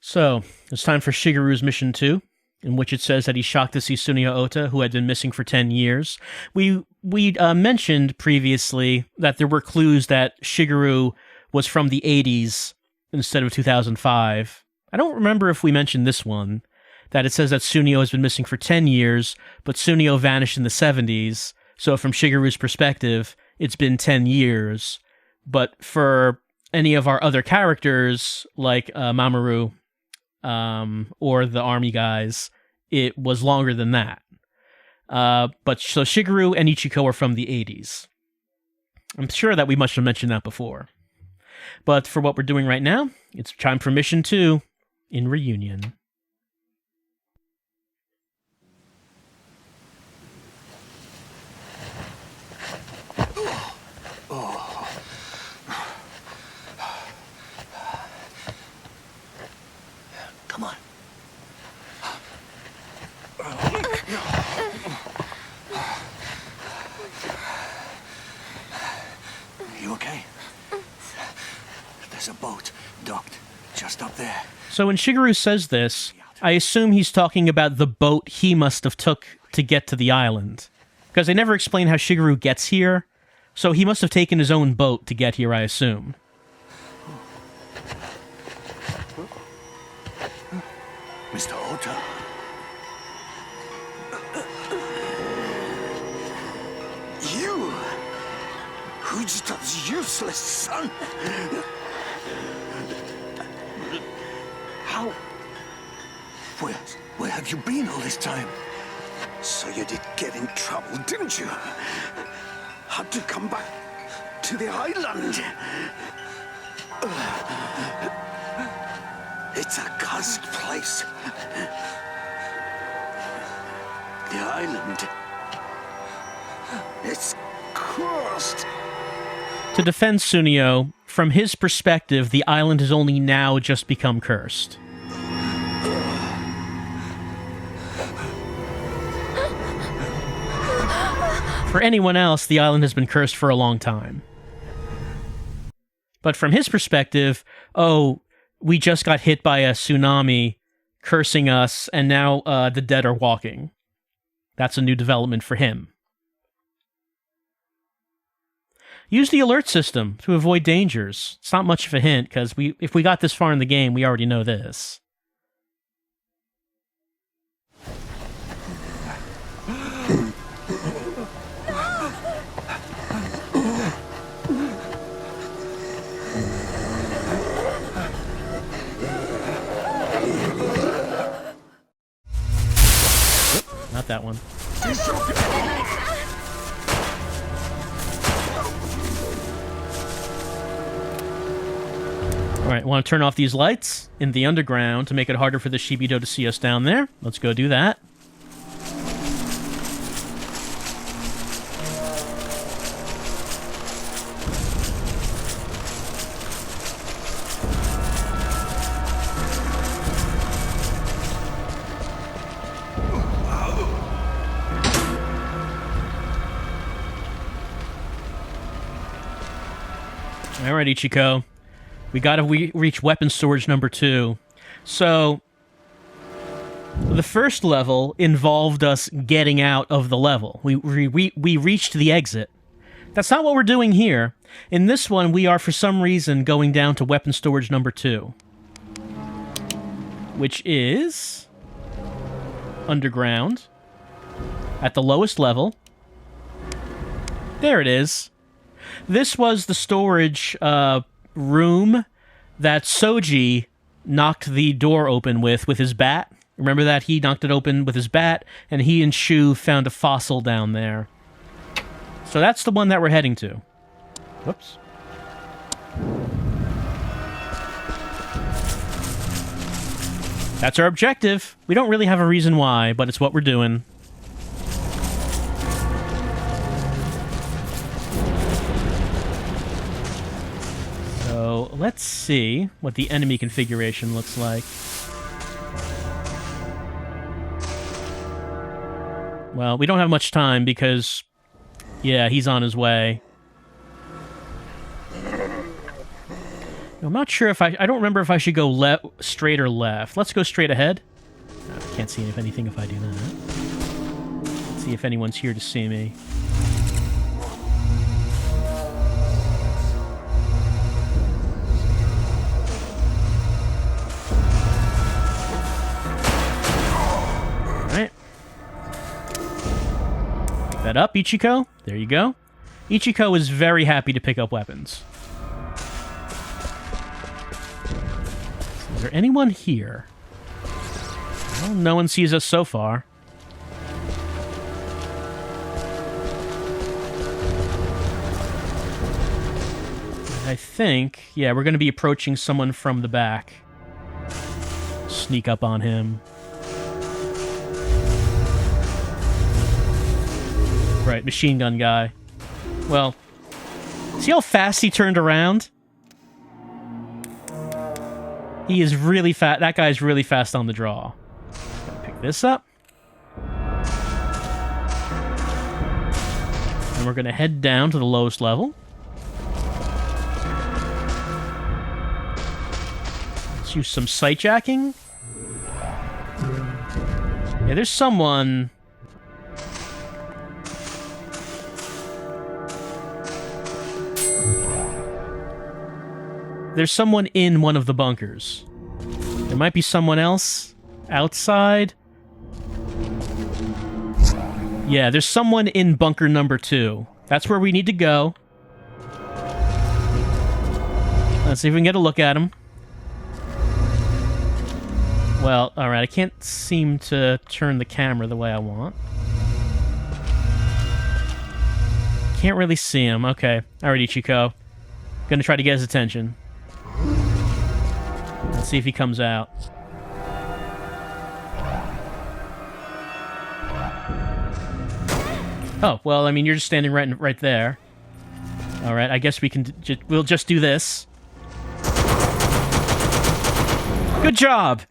So, it's time for Shigeru's Mission 2, in which it says that he's shocked to see Tsuneyo Ota, who had been missing for 10 years. We mentioned previously that there were clues that Shigeru was from the 80s instead of 2005. I don't remember if we mentioned this one, that it says that Tsuneyo has been missing for 10 years, but Tsuneyo vanished in the 70s, so from Shigeru's perspective, it's been 10 years. But for any of our other characters, like Mamoru, or the army guys, it was longer than that. But so Shigeru and Ichiko are from the 80s. I'm sure that we must have mentioned that before. But for what we're doing right now, it's time for Mission 2 in Reunion. Come on. You okay? There's a boat docked just up there. So when Shigeru says this, I assume he's talking about the boat he must have took to get to the island. Because they never explain how Shigeru gets here, so he must have taken his own boat to get here, I assume. Mr. Ota. You! Fujita's useless son! How? Where have you been all this time? So you did get in trouble, didn't you? Had to come back to the island. It's a cursed place. The island. It's cursed. To defend Tsuneyo, from his perspective, the island has only now just become cursed. For anyone else, the island has been cursed for a long time. But from his perspective, oh, we just got hit by a tsunami cursing us, and now the dead are walking. That's a new development for him. Use the alert system to avoid dangers. It's not much of a hint, because if we got this far in the game, we already know this. Not that one. Alright, want to turn off these lights in the underground to make it harder for the Shibido to see us down there. Let's go do that. Alright, Ichiko. We gotta reach weapon storage number 2. So, the first level involved us getting out of the level. We reached the exit. That's not what we're doing here. In this one, we are, for some reason, going down to weapon storage number 2. Which is underground. At the lowest level. There it is. This was the storage room that Soji knocked the door open with his bat. Remember that? He knocked it open with his bat, and he and Shu found a fossil down there. So that's the one that we're heading to. Whoops. That's our objective. We don't really have a reason why, but it's what we're doing. So let's see what the enemy configuration looks like. Well, we don't have much time because, yeah, he's on his way. I'm not sure if I don't remember if I should go straight or left. Let's go straight ahead. I can't see anything if I do that. Let's see if anyone's here to see me. Alright. Pick that up, Ichiko. There you go. Ichiko is very happy to pick up weapons. Is there anyone here? Well, no one sees us so far. I think, yeah, we're going to be approaching someone from the back. Sneak up on him. Right, machine gun guy. Well, see how fast he turned around? He is really fast. That guy's really fast on the draw. Gotta pick this up. And we're gonna head down to the lowest level. Let's use some sight jacking. Yeah, there's someone... There's someone in one of the bunkers. There might be someone else outside. Yeah, there's someone in bunker number 2. That's where we need to go. Let's see if we can get a look at him. Well, alright, I can't seem to turn the camera the way I want. Can't really see him. Okay. Alright, Ichiko. Gonna try to get his attention. Let's see if he comes out. Oh, well, I mean, you're just standing right there. All right, I guess we'll just do this. Good job.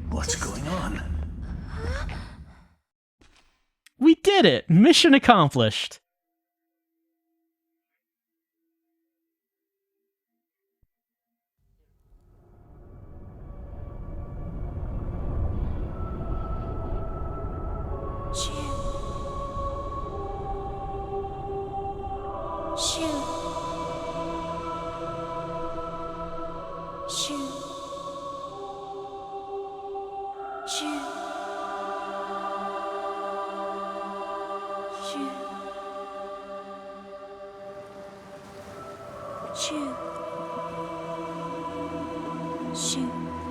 What's going on? We did it! Mission accomplished.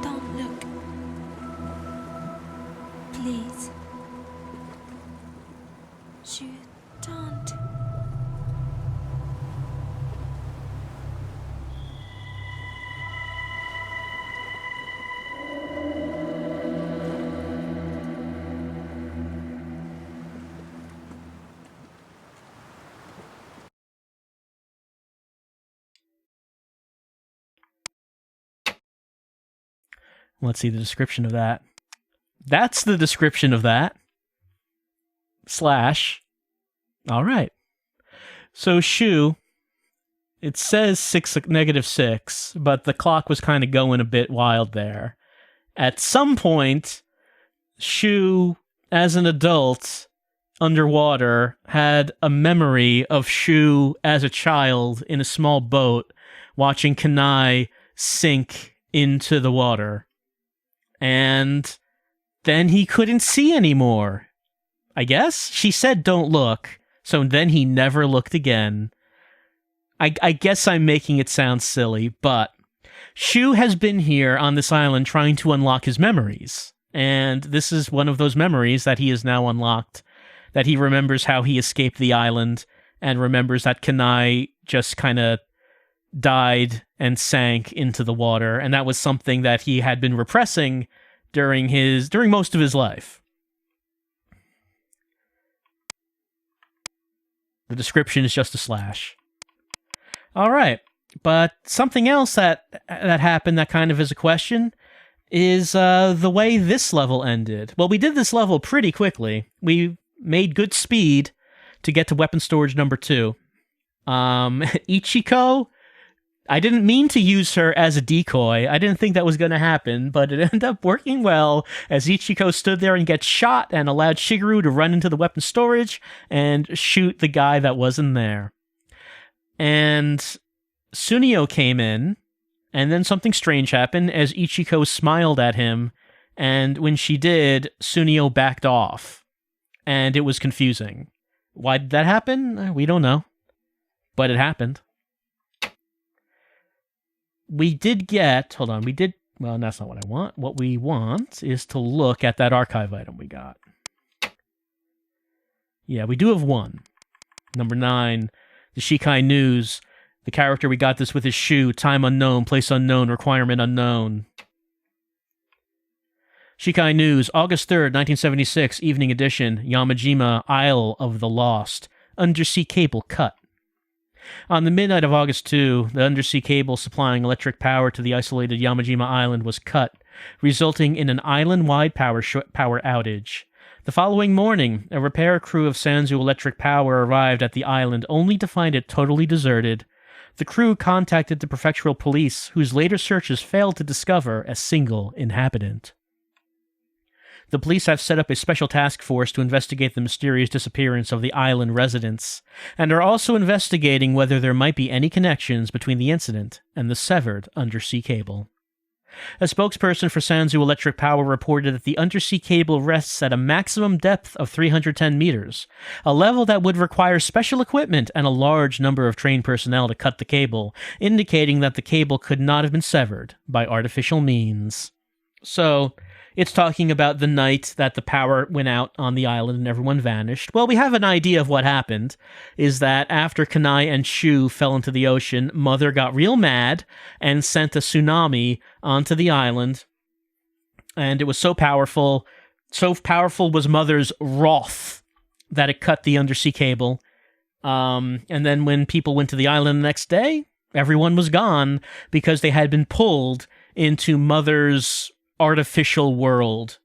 Don't look. Please. Shu, don't. Let's see the description of that. That's the description of that. Slash. All right. So Shu, it says -6, but the clock was kind of going a bit wild there. At some point, Shu, as an adult, underwater, had a memory of Shu as a child in a small boat, watching Kanai sink into the water. And then he couldn't see anymore. I guess? She said don't look, so then he never looked again. I guess I'm making it sound silly, but Shu has been here on this island trying to unlock his memories. And this is one of those memories that he has now unlocked. That he remembers how he escaped the island, and remembers that Kanai just kind of died and sank into the water, and that was something that he had been repressing during most of his life. The description is just a slash. All right, but something else that happened that kind of is a question is the way this level ended. Well, we did this level pretty quickly. We made good speed to get to weapon storage number 2. Ichiko, I didn't mean to use her as a decoy. I didn't think that was going to happen, but it ended up working well as Ichiko stood there and gets shot and allowed Shigeru to run into the weapon storage and shoot the guy that wasn't there. And Sunio came in, and then something strange happened as Ichiko smiled at him, and when she did, Sunio backed off, and it was confusing. Why did that happen? We don't know, but it happened. We did get, well, that's not what I want. What we want is to look at that archive item we got. Yeah, we do have one. Number 9, the Shikai News. The character we got this with is Shu, time unknown, place unknown, requirement unknown. Shikai News, August 3rd, 1976, evening edition, Yamajima, Isle of the Lost. Undersea cable cut. On the midnight of August 2, the undersea cable supplying electric power to the isolated Yamajima Island was cut, resulting in an island-wide power outage. The following morning, a repair crew of Sanzu Electric Power arrived at the island only to find it totally deserted. The crew contacted the prefectural police, whose later searches failed to discover a single inhabitant. The police have set up a special task force to investigate the mysterious disappearance of the island residents, and are also investigating whether there might be any connections between the incident and the severed undersea cable. A spokesperson for Sanzu Electric Power reported that the undersea cable rests at a maximum depth of 310 meters, a level that would require special equipment and a large number of trained personnel to cut the cable, indicating that the cable could not have been severed by artificial means. So, it's talking about the night that the power went out on the island and everyone vanished. Well, we have an idea of what happened, is that after Kanai and Shu fell into the ocean, Mother got real mad and sent a tsunami onto the island, and it was so powerful was Mother's wrath that it cut the undersea cable. And then when people went to the island the next day, everyone was gone because they had been pulled into Mother's artificial world.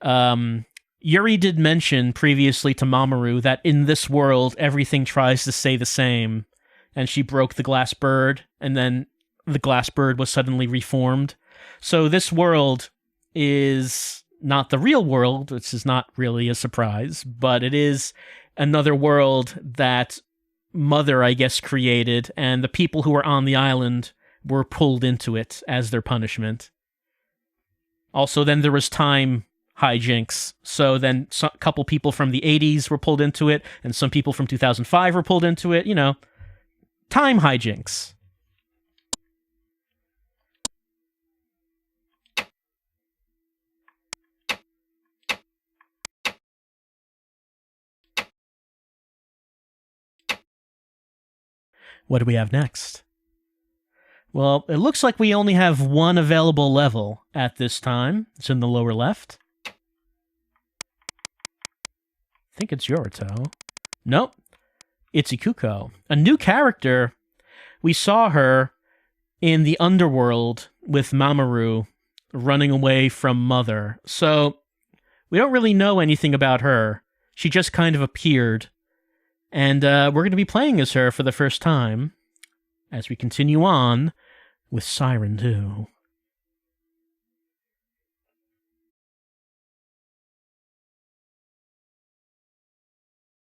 Yuri did mention previously to Mamoru that in this world everything tries to stay the same, and she broke the glass bird, and then the glass bird was suddenly reformed. So this world is not the real world, which is not really a surprise, but it is another world that Mother, I guess, created, and the people who were on the island were pulled into it as their punishment. Also, then there was time hijinks. So then a couple people from the 80s were pulled into it, and some people from 2005 were pulled into it. You know, time hijinks. What do we have next? Well, it looks like we only have one available level at this time. It's in the lower left. I think it's Yorito. Nope. It's Ikuko. A new character. We saw her in the underworld with Mamoru running away from Mother. So, we don't really know anything about her. She just kind of appeared. And we're going to be playing as her for the first time as we continue on with Siren 2.